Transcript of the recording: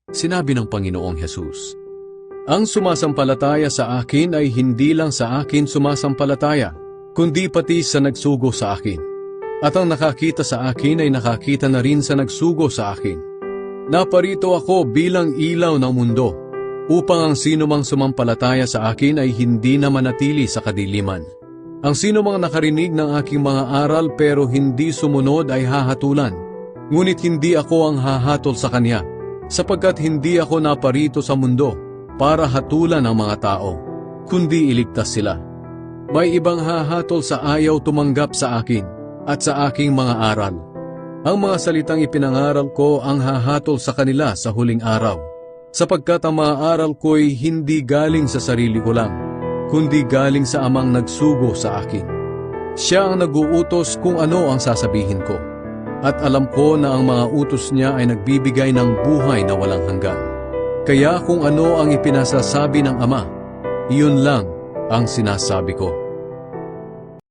Sinabi ng Panginoong Hesus, "Ang sumasampalataya sa akin ay hindi lang sa akin sumasampalataya, kundi pati sa nagsugo sa akin. At ang nakakita sa akin ay nakakita na rin sa nagsugo sa akin. Naparito ako bilang ilaw ng mundo, upang ang sinumang sumampalataya sa akin ay hindi na manatili sa kadiliman. Ang sinumang nakarinig ng aking mga aral pero hindi sumunod ay hahatulan, ngunit hindi ako ang hahatol sa kanya, sapagkat hindi ako naparito sa mundo para hatulan ang mga tao, kundi iligtas sila. May ibang hahatol sa ayaw tumanggap sa akin at sa aking mga aral. Ang mga salitang ipinangaral ko ang hahatol sa kanila sa huling araw, sapagkat ang mga aral ko'y hindi galing sa sarili ko lang, kundi galing sa Amang nagsugo sa akin. Siya ang nag-uutos kung ano ang sasabihin ko, at alam ko na ang mga utos niya ay nagbibigay ng buhay na walang hanggan. Kaya kung ano ang ipinasasabi ng Ama, iyon lang ang sinasabi ko."